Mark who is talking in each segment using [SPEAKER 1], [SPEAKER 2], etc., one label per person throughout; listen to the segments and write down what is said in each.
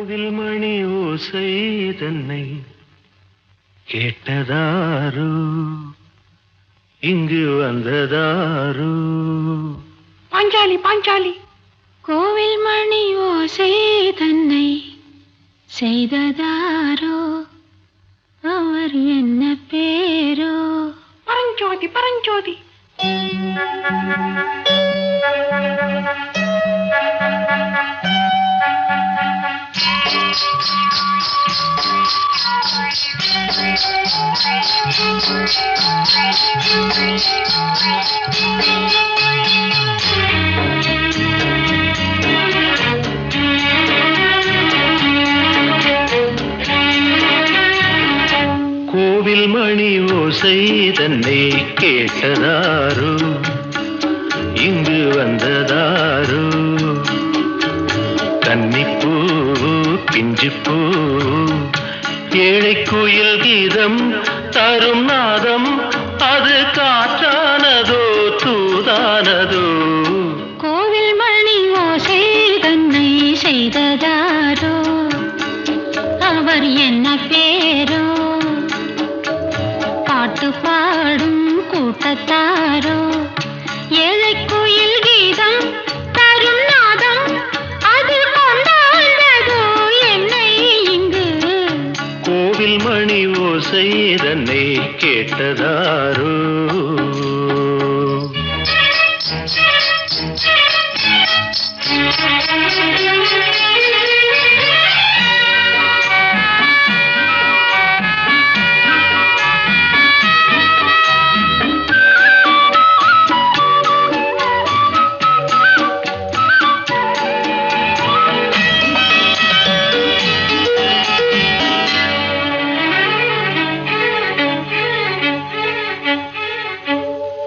[SPEAKER 1] கோவில் மணி ஓசை தன்னை கேட்டதாரோ இங்கு வந்ததாரோ
[SPEAKER 2] பாஞ்சாலி பாஞ்சாலி கோவில் மணி ஓசை தன்னை செய்ததாரோ அவர் என்ன பேரோ பரஞ்சோதி பரஞ்சோதி
[SPEAKER 1] கோவில் மணி ஓசை தன்னை கேட்டதாரோ இங்கு வந்ததாரோ கன்னிப்பூ பிஞ்சுப்பூ ஏழை குயில் கீதம் தரும் நாதம் அது காற்றானதோ தூதானதோ
[SPEAKER 2] கோவில் மணி ஓசை தன்னை செய்ததாரோ அவர் என்ன பேரோ பாட்டு பாடும் கூட்டத்தாரோ ஏழை குயில் கீதம் தரும் நாதம் அது கொண்டாண்டதோ என்னை இங்கு
[SPEAKER 1] கோவில் மணி ஓசை தன்னை கேட்டதாரோ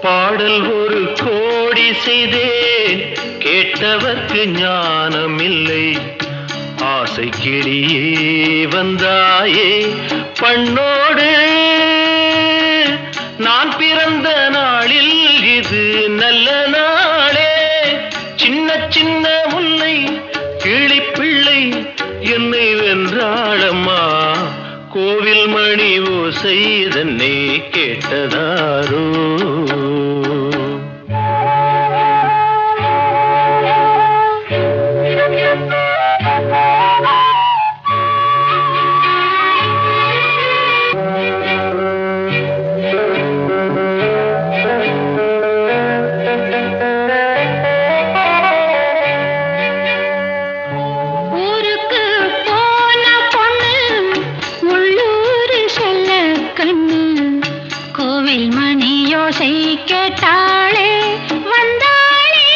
[SPEAKER 1] பாடல் ஒரு கோடி செய்தேன் கேட்டவர்க்கு ஞானம் இல்லை ஆசை கிளியே வந்தாயே பண்ணோடு நான் பிறந்த நாளில் இது நல்ல நாளே சின்ன சின்ன முல்லை கிளிப்பிள்ளை என்னை வென்றாளம்மா கோவில் மணி ஓசை தன்னை கேட்டதாரோ
[SPEAKER 2] கேட்டாளே வந்தாளே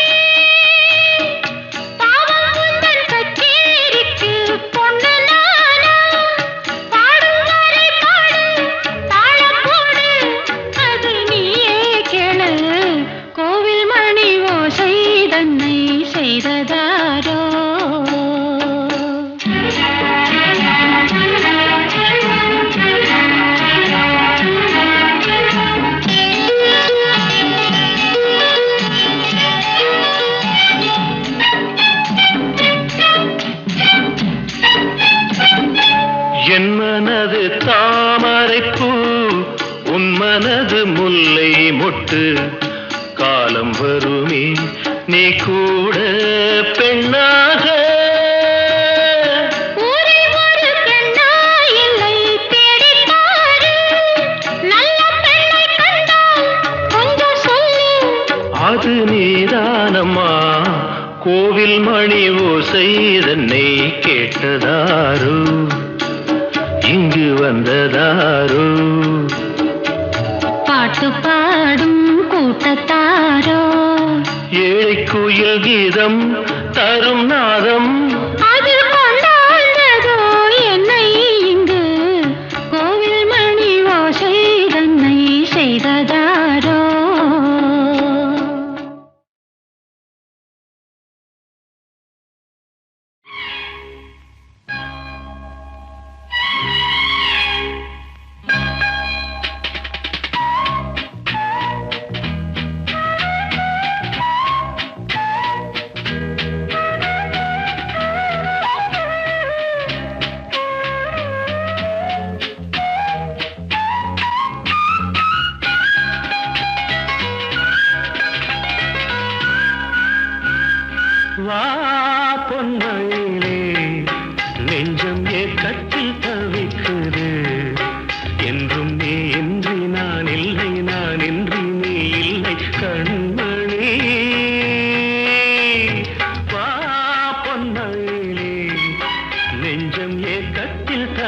[SPEAKER 2] பாவம் உந்தன் கச்சேரிக்கு பொண்ணு நானா பாடும் வரை பாடு தாளம் போடு அது நீயே கேளு கோவில் மணி ஓசை தன்னை செய்ததாரோ
[SPEAKER 1] என் மனது தாமரைப்பூ உன் மனது முல்லை மொட்டு காலம் வருமே நீ கூட பெண்ணாக அது நீதானம்மா கோவில் மணி ஓசை தன்னை கேட்டதாரோ இங்கு வந்ததாரோ
[SPEAKER 2] பாட்டு பாடும் கூட்டத்தாரோ
[SPEAKER 1] ஏழை குயில் கீதம் தரும் நாதம்
[SPEAKER 2] அது கொண்டாண்டதோ என்னை இங்கு கோவில் மணி ஓசை தன்னை செய்ததாரோ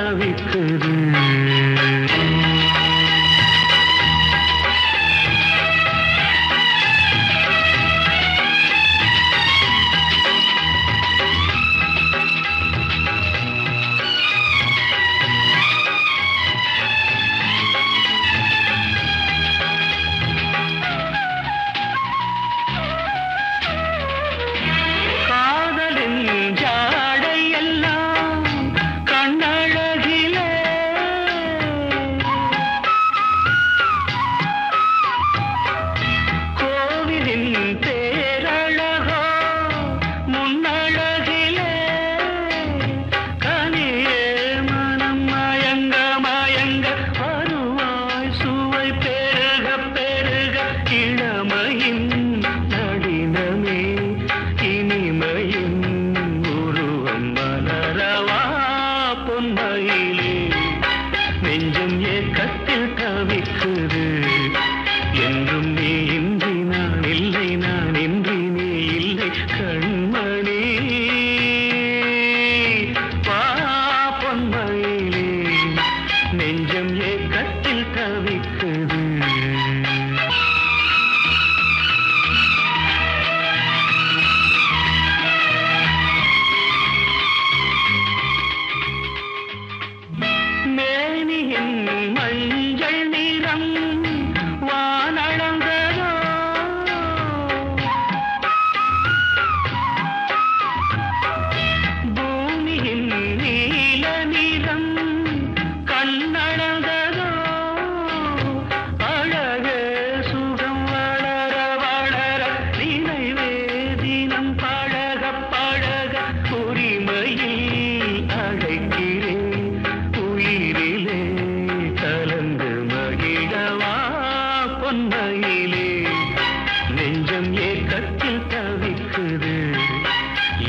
[SPEAKER 1] தவிக்குது. நெஞ்சம் ஏக்கத்தில் தவிக்குது. என்றும் நீ இன்றி நான் இல்லை, நான் இன்றி நீ இல்லை கண்மணி. வா பொன்மயிலே, நெஞ்சம் ஏக்கத்தில் தவிக்குது. மஞ்சள் நிறம் வானளந்ததோ, பூமியின் நீல நிறம் கண்ணளந்ததோ, அழக சுகம் வளர வளர நினைவே தினம் பழக பழக உரிமையில் அழைக்கிறேன் உயிரிலே கலந்து மகிழவா பொன்மயிலே. நெஞ்சம் ஏக்கத்தில் தவிக்குது.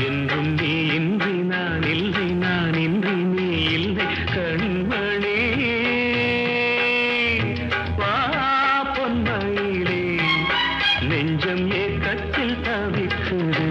[SPEAKER 1] என்றும் நீ இன்றி நான் இல்லை, நான் இன்றி நீ இல்லை கண்மணி. வா பொன்மயிலே, நெஞ்சம் ஏக்கத்தில் தவிக்குது.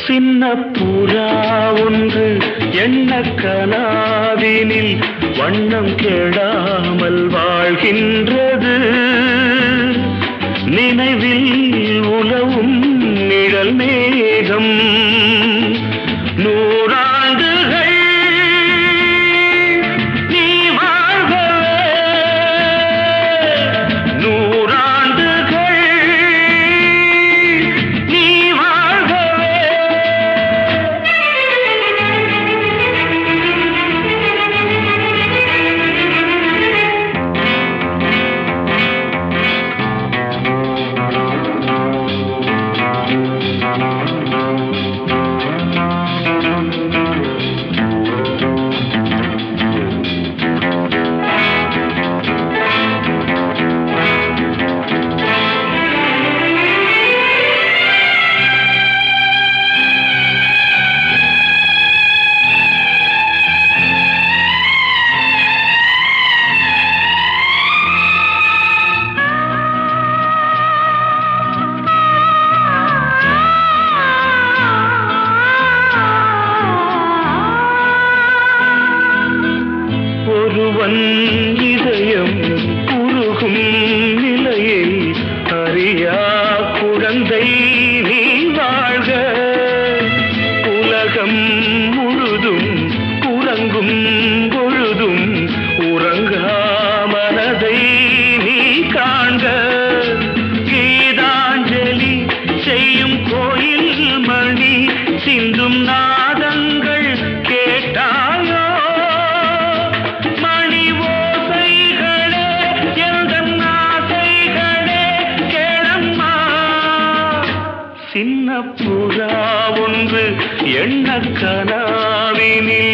[SPEAKER 1] சின்ன புறா ஒன்று எண்ண கனாவினில் வண்ணம் கெடாமல் வாழ்கின்றது. நினைவில் உலவும் நிழல் மேகம் நூறாண்டுகள் நீ வாழ்கவே, நூறாண்டுகள் நீ வாழ்கவே. ஒருவன் இதயம் உருகும் நிலையை அறியா குழந்தை நீ வாழ்க. உலகம் முழுதும் உறங்கும் பொழுதும் உறங்கா மனதை நீ காண்க. கீதாஞ்சலி செய்யும் கோயில் சின்ன புறா ஒன்று எண்ண கனாவினில்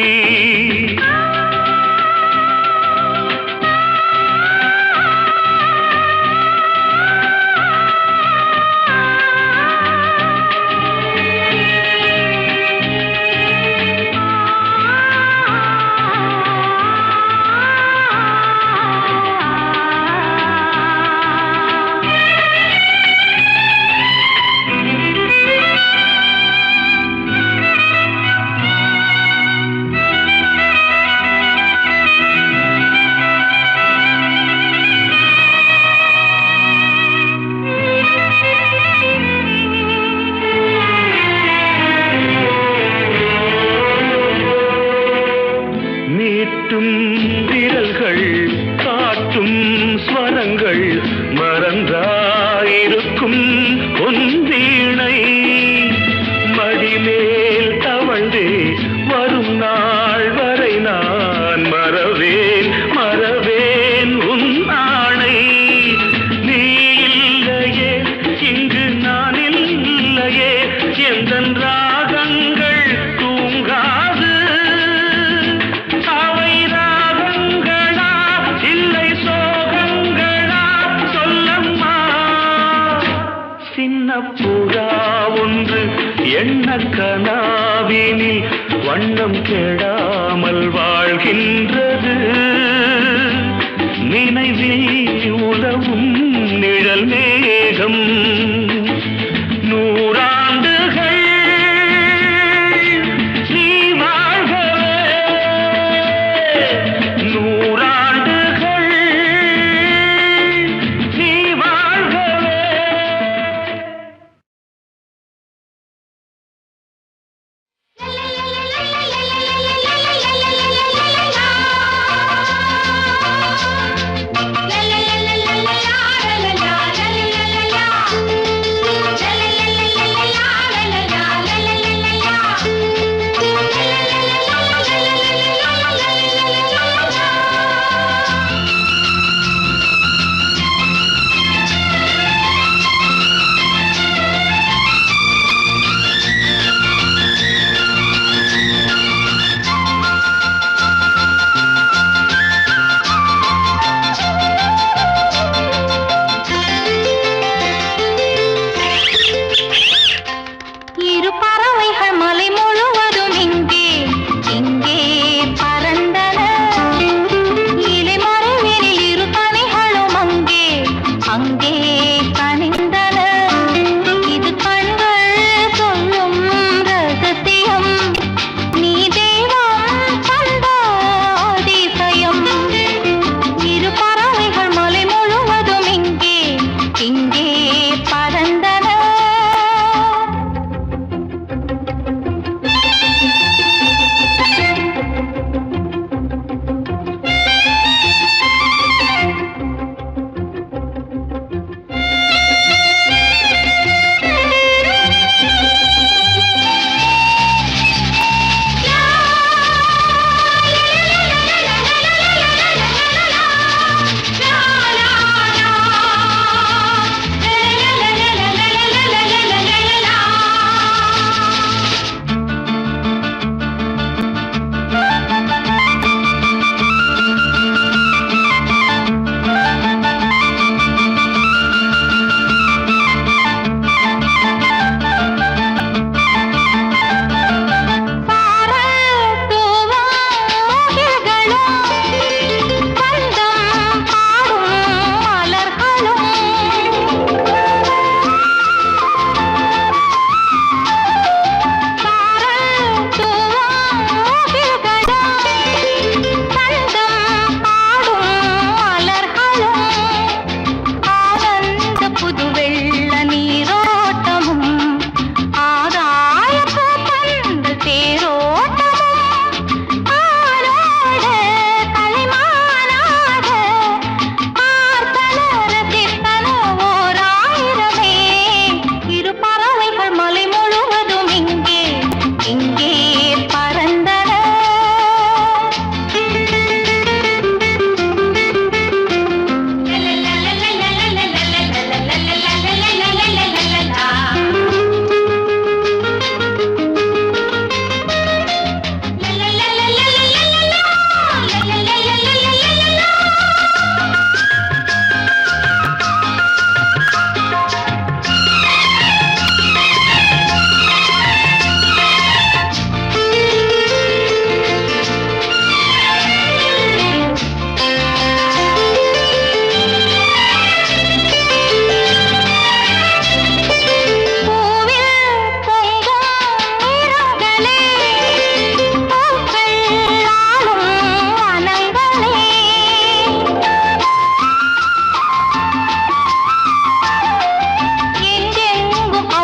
[SPEAKER 1] நீட்டும் விரல்கள் காட்டும் ஸ்வரங்கள் மறந்தாயிருக்கும் பொன்வீணை மடிமேல் தவழ்ந்தே வரும் நாள் வரை நான் மறவேன் உன் ஆணை நீ இல்லையே இங்கு நான் இல்லையே எந்தன் ராகங்கள் தூங்காது சின்ன புறா ஒன்று எண்ண கனாவினில் வண்ணம் கெடாமல் வாழ்கின்றது நினைவில் உலவும் நிழல் மேகம் நூறாண்டுகள் நீ வாழ்கவே நூறாண்டுகள் நீ வாழ்கவே.
[SPEAKER 2] La la la la la la la la la la la la la la.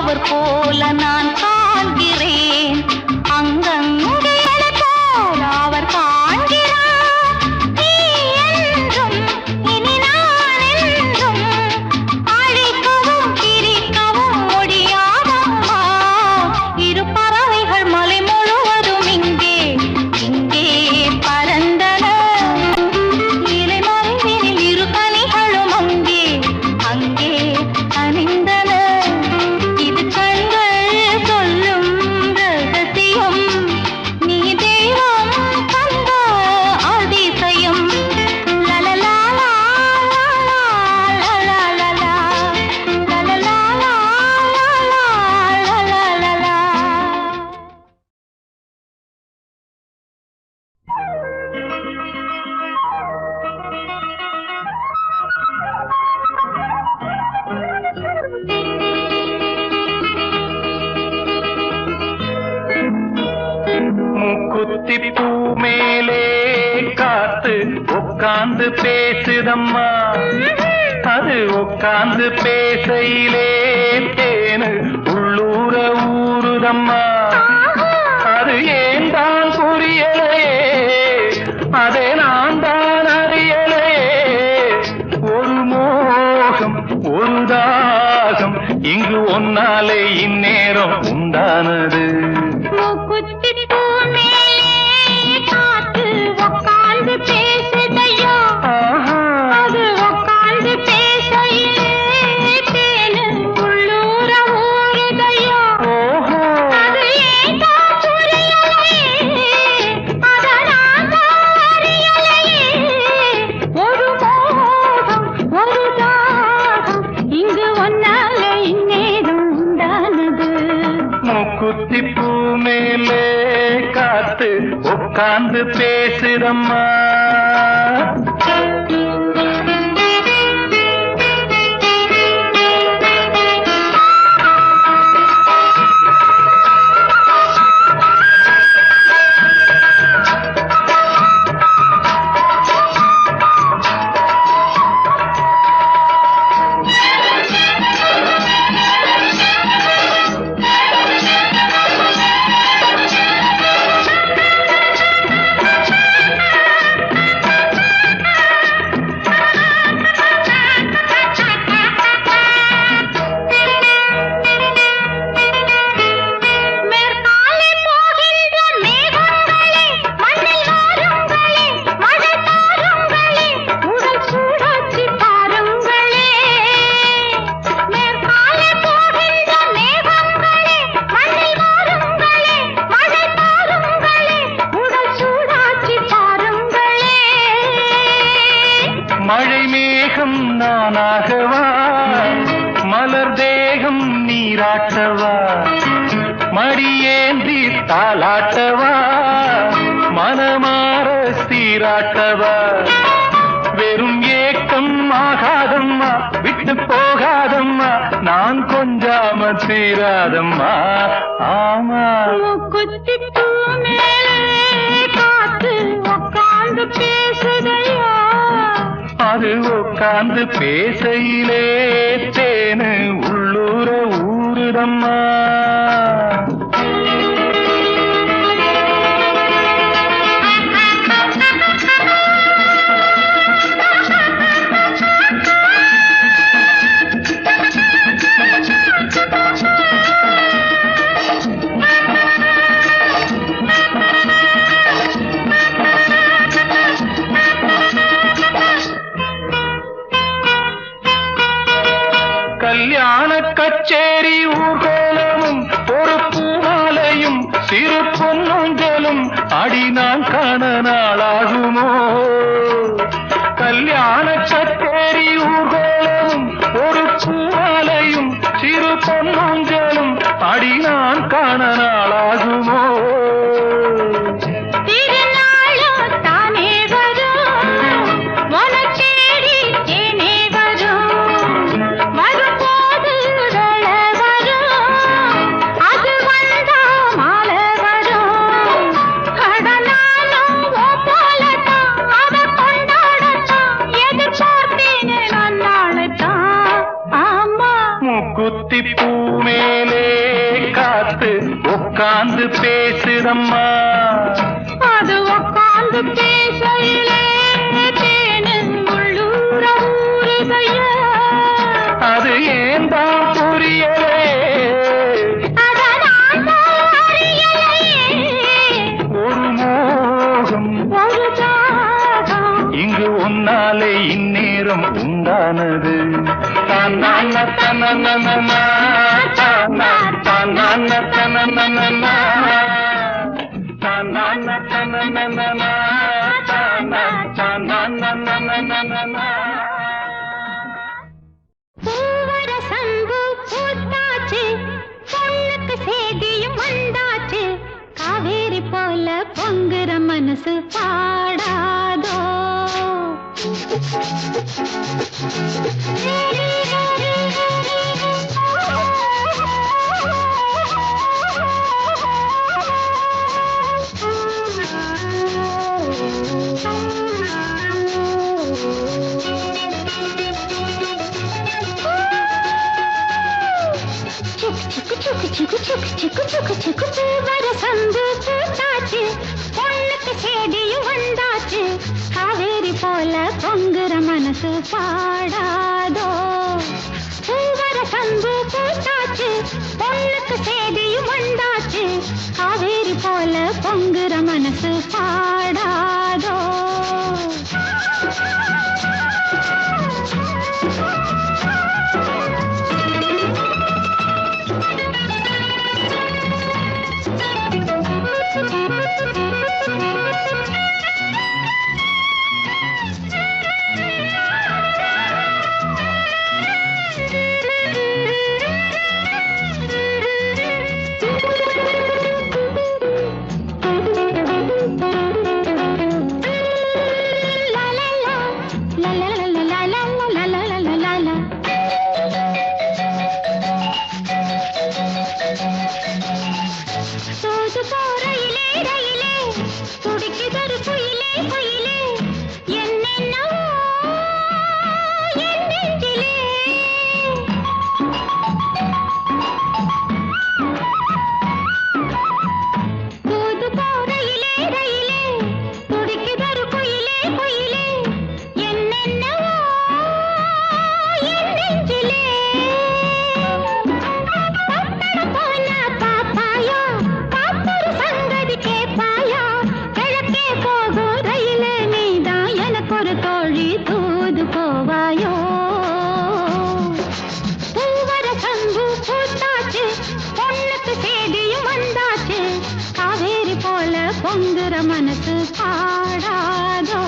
[SPEAKER 2] அவர் போல நான் காண்கிறேன் அங்கங்கே போல அவர் காண்கிறார் நீ என்றும் இனி நான் என்றும் அழிக்கவும் பிரிக்கவும் முடியாதம்மா இரு பறவைகள் மலை முழுவதும் இங்கே இங்கே பறந்தன இலை மறைவினில் இரு கனிகளும் அங்கே அங்கே அணிந்தன இது கண்கள் சொல்லும் ரகசியம் நீ தெய்வம் தந்த அதிசயம் லலலா லலலா லலலா லலலா
[SPEAKER 1] மூக்குத்தி பூ மேலே காத்து உட்கார்ந்து பேசுதம்மா அது உட்கார்ந்து பேசையிலே தேனு உள்ளூர ஊறுதம்மா அது ஏன் தான் புரியலையே அதை நான் தான் அறியலையே ஒரு மோகம் ஒரு தாகம் இங்கு ஒன்னாலே இந்நேரம் உண்டானது
[SPEAKER 2] மூக்குத்தி பூ மேலே காத்து உட்கார்ந்து பேசுதையோ அது உட்கார்ந்து பேசையிலே தேனு உள்ளூர ஊறுதையோ அது ஏன் தான் புரியலையே அதை நான் தான் அறியலையே ஒரு மோகம் ஒரு தாகம் இங்கு ஒன்னாலே இந்நேரம் உண்டானது
[SPEAKER 1] மூக்குத்தி பூ மேலே காத்து உட்கார்ந்து பேசுதம்மா
[SPEAKER 2] மேற்காலே போகின்ற மேகங்களே மண்ணில் வாருங்களே மழை தாருங்களே உடல் சூடாச்சி பாருங்களே மேற்காலே போகின்ற மேகங்களே மண்ணில் வாருங்களே மழை தாருங்களே உடல் சூடாச்சி பாருங்களே
[SPEAKER 1] மழை மேகம் நானாகவா மலர் தேகம் நீராட்டவா மடியேந்தி தாலாட்டவா மனமாற சீராட்டவா வெறும் ஏக்கம் ஆகாதம்மா விட்டு போகாதம்மா நான் கொஞ்சாம தீராதம்மா ஆமா
[SPEAKER 2] மூக்குத்தி பூ மேலே காத்து உட்கார்ந்து பேசுதையோ
[SPEAKER 1] அது உட்கார்ந்து பேசையிலே தேனு உள்ளூர ஊறுதம்மா கல்யாண கச்சேரி ஊர்கோலமும் ஒரு பூமாலையும் சிறு பொன்னொஞ்சலும் அடி நான் காண நாளாகுமோ கல்யாண கச்சேரி ஊர்கோலமும் ஒரு பூமாலையும் சிறு பொன்னொஞ்சலும் அடி நான் காண நாளாகுமோ
[SPEAKER 2] திருநாளோ தானே வரும் உனச்சேரி தேனே வரும் வரும்போது வேளை வரும் அது வந்தா மாலை வரும் கடனாலும் போலத்தான் அதை கொண்டாடத்தான் எதிர்பார்த்தேன் நான் நாளைத்தான் ஆமா
[SPEAKER 1] மூக்குத்தி பூ மேலே காத்து உட்கார்ந்து பேசுதம்மா.
[SPEAKER 2] அது உட்கார்ந்து பேசையிலே தேனும் உள்ளூர ஊறுதையா.
[SPEAKER 1] அது ஏன் தான் புரியலே,
[SPEAKER 2] அதனால் அறியலையே.
[SPEAKER 1] ஒரு மோகம்
[SPEAKER 2] ஒரு தாகம்
[SPEAKER 1] இங்கு உன்னாலே இந்நேரம் உண்டானது. தன்னான தனனனனா, தன்னான தனனனனா, தன்னான தனனனனா, தன்னானனனனனா.
[SPEAKER 2] பூவர சம்பு பூத்தாச்சு, பொண்ணுக்கு சேதியும் வந்தாச்சு. காவேரி போல பொங்குற மனசு பாடாதோ. பூவர சந்து பூத்தாச்சு, பொண்ணுக்கு சேதியும் வந்தாச்சு. காவேரி போல பொங்குற மனசு பாடாதோ. பூவர சந்து பூத்தாச்சு, பொண்ணுக்கு சேதியும் வந்தாச்சு. காவேரி போல பொங்குற மனசு பாடாதோ. சோது போறையிலே ரயிலே துடிக்குதொரு குயிலே குயிலே. என்னென்னவோ என் நெஞ்சிலே. சோது போறையிலே ரயிலே துடிக்குதொரு குயிலே குயிலே. என்னென்னவோ என் நெஞ்சிலே. பட்டணம் போன பாப்பாயா, பாப்பொரு சங்கதி கேப்பாயா. கிழக்கே போகும் ரயிலே நீதான் எனக்கொரு தோழி தூது போவாயோ. பூவர சம்பு பூத்தாச்சு, பொண்ணுக்கு சேதியும் வந்தாச்சு. காவேரி போல பொங்குற மனசு பாடாதோ.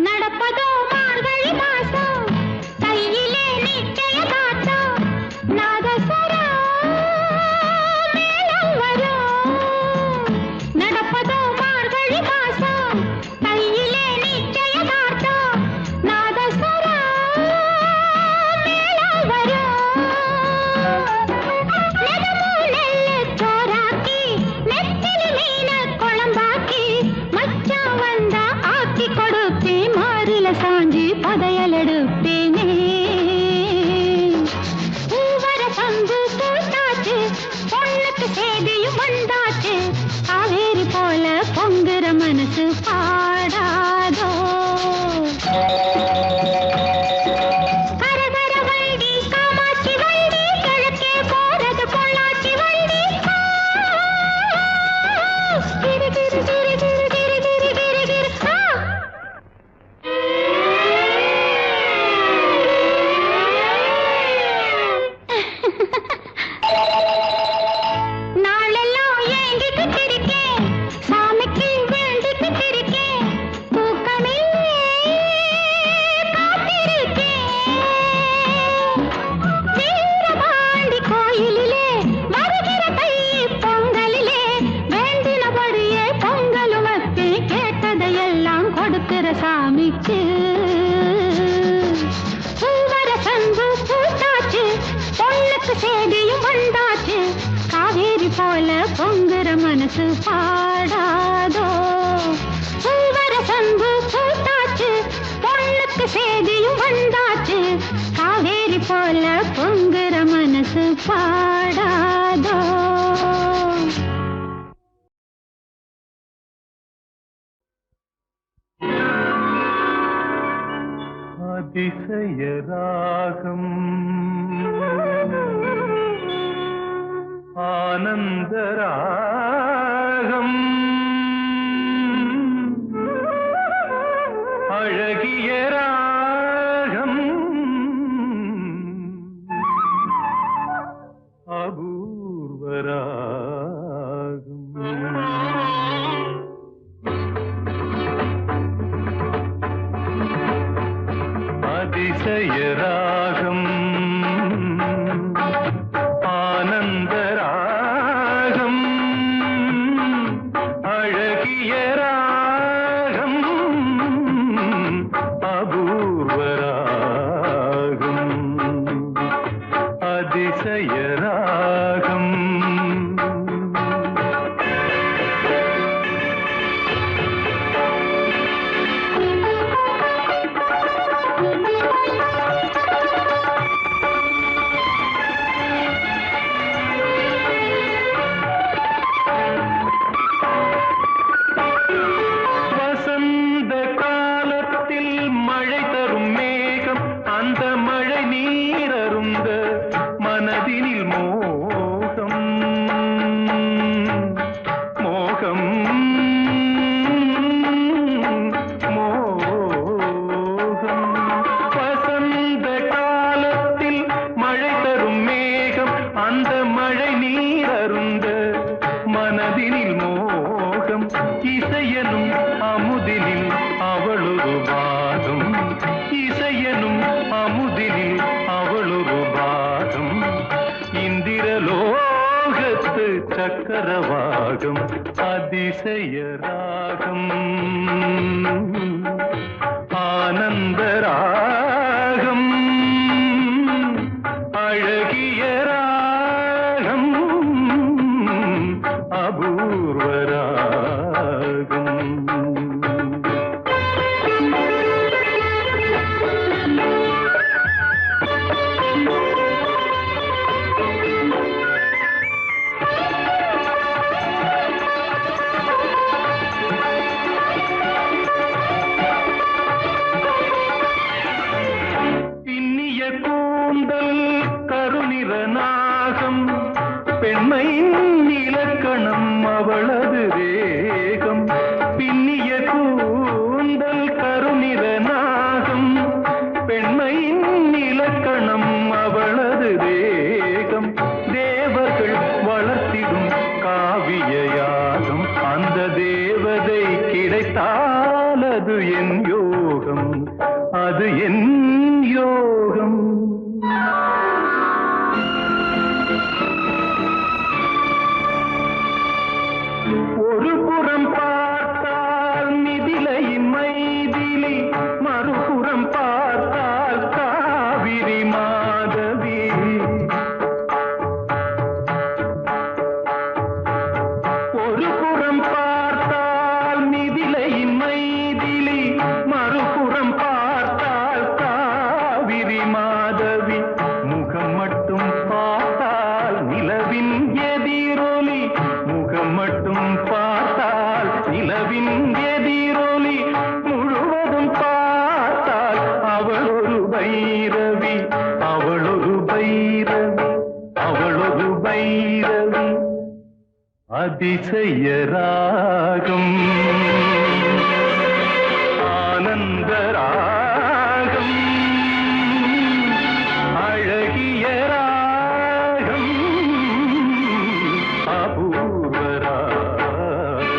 [SPEAKER 2] நடப்பதோ மார்கழி மாசம், கையிலே நிச்சயதார்த்தம். நாதஸ்வரம் மேளம் வரும். நடப்பதோ மார்கழி மாசம், கையிலே நிச்சயதார்த்தம். நாதஸ்வரம் மேளம் வரும். நெதமோ நெல்லு சோறாக்கி, நெத்திலி மீன குழம்பாக்கி. மச்சான் வந்தா ஆக்கி கொடுப்பேன் மாறில காமிச்சு பூவர சந்து பூத்தாச்சு பொண்ணுக்கு சேதியும் வந்தாச்சு காவேரி போல பொங்குற மனசு பாடாதோ பூவர சந்து பூத்தாச்சு பொண்ணுக்கு சேதியும் வந்தாச்சு காவேரி போல பொங்குற மனசு பாடாதோ
[SPEAKER 1] அதிசய ராகம் ஆனந்த ராகம் அழகிய ராகம் அபூர்வ ராகம் அதிசய ராகம் ஆனந்த ராகம் அழகிய ராகம் அபூர்வ ராகம் அதிசய ராகம் வசந்த காலத்தில் மழை தரும் மேகம் அந்த மழை நீரருந்த மனதினில் மோகம் மோகம் மோகம் வசந்த காலத்தில் மழை தரும் மேகம் அந்த மழை நீரருந்த மனதினில் மோகம் இசையனும் அமுதினில் அவளொரு வாதம் இசையனும் அமுதினில் அவளொரு வாதம் இந்திரலோகத்து சக்கரவாகம் அதிசய ராகம் ஆனந்த ராகம் அழகிய ராகம் அபூர்வ ராகம் பின்னிய கூந்தல் கருநிற நாகம் பெண்மையின் இலக்கணம் அவளது தேகம் பின்னிய கூந்தல் கருநிற நாகம் பெண்மையின் இலக்கணம் அவளது தேகம் தேவர்கள் வளர்த்திடும் காவிய யாகம் அந்த தேவதை கிடைத்தால் அது என் யோகம் அது என் யோகம் ஒரு புறம் பார்த்தால் மிதிலையின் மைதிலி மறுபுறம் பார்த்தால் காவிரி மாதவி ஒரு புறம் பார்த்தால் மிதிலையின் மைதிலி மறுபுறம் பார்த்தால் காவிரி மாதவி முகம் மட்டும் பார்த்தால் நிலவின் எதிரொலி முகம் மட்டும் பார்த்தால் நிலவின் எதிரொலி முழுவதும் பார்த்தால் அவளொரு பைரவி அவளொரு பைரவி அவளொரு பைரவி அதிசய ராகம் ஆனந்த ராகம் அழகிய ராகம் அபூர்வ ராகம்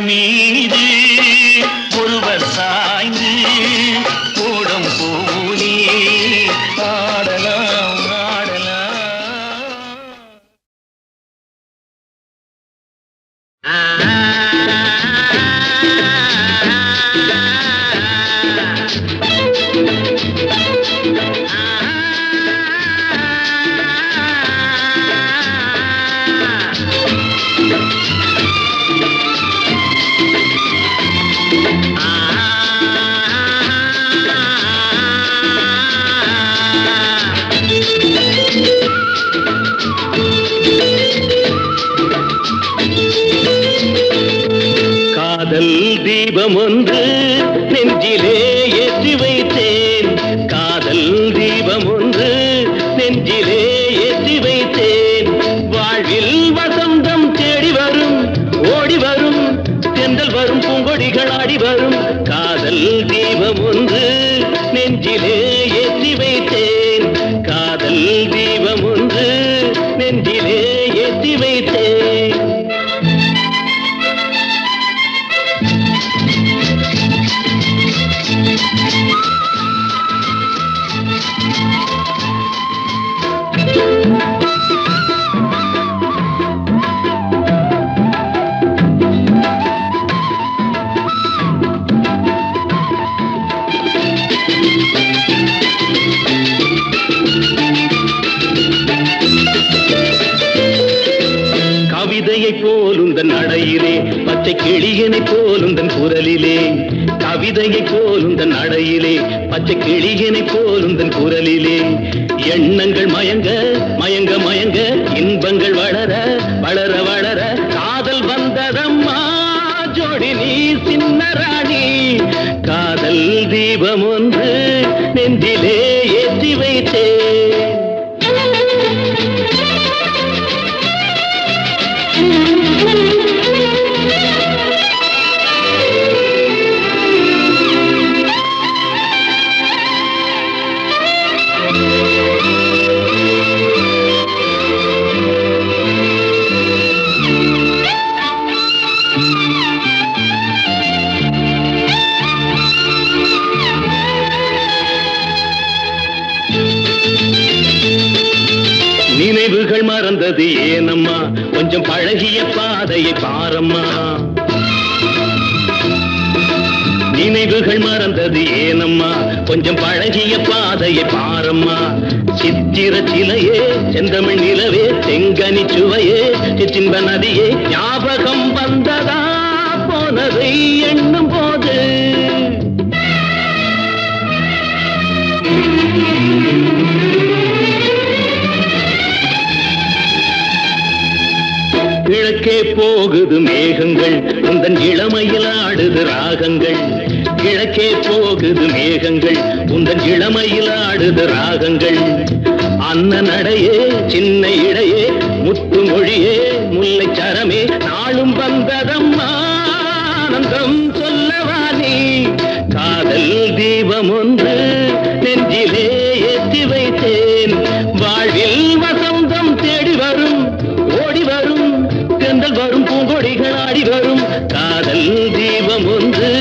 [SPEAKER 3] மீது ஒருவர் சாய்ந்து கூடம் போலே ஆடலாம் ஆடலாம். காதல் தீபம் ஒன்று நெஞ்சிலே ஏற்றி வைத்தேன். காதல் தீபம் ஒன்று நெஞ்சிலே ஏற்றி வைத்தேன். வாழ்வில் வசந்தம் தேடி வரும் ஓடி வரும் தென்றல் வரும் பூங்கொடிகள் ஆடி வரும். காதல் தீபம் ஒன்று நெஞ்சிலே ஏற்றி வைத்தேன். காதல் தீபம் ஒன்று நெஞ்சிலே ஏற்றி வைத்தேன். கவிதையை போலுந்தன் நடையிலே பச்சை கிளியனை போலுந்தன் குரலிலே. கவிதையை போலுந்தன் நடையிலே பச்சை கிளியனை போலுந்தன் குரலிலே. எண்ணங்கள் மயங்க மயங்க மயங்க இன்பங்கள் வளர வளர வளர காதல் வந்ததம்மா ஜோடி நீ சின்ன ராணி. காதல் தீபம் ஒன்று நெஞ்சிலே ஏற்றி வைத்தேன். நினைவுகள் மறந்தது ஏனம்மா கொஞ்சம் பழகிய பாதையை பாரம்மா. நினைவுகள் மறந்தது ஏனம்மா கொஞ்சம் பழகிய பாதையை பாரம்மா. சித்திர சிலையே செந்தமிழ் நிலவே செங்கனி சுவையே சிற்றின்ப நதியே ஞாபகம் வந்ததா போனதை எண்ணும் போது. கிழக்கே போகுது மேகங்கள் உந்தன் இளமையில் ஆடுது ராகங்கள். கிழக்கே போகுது மேகங்கள் உந்தன் இளமையில் ஆடுது ராகங்கள். அன்ன நடையே சின்ன இடையே முத்து மொழியே முல்லை சரமே நாளும் வந்ததம்மா ஆனந்தம் சொல்லவா நீ. காதல் தீபம் ஒன்று நெஞ்சிலே ஏற்றி வைத்தேன். வாழ்வில் வசந்தம் தேடி வரும் ஓடி வரும் தென்றல் வரும் பூங்கொடிகள் ஆடி வரும். காதல் தீபம் ஒன்று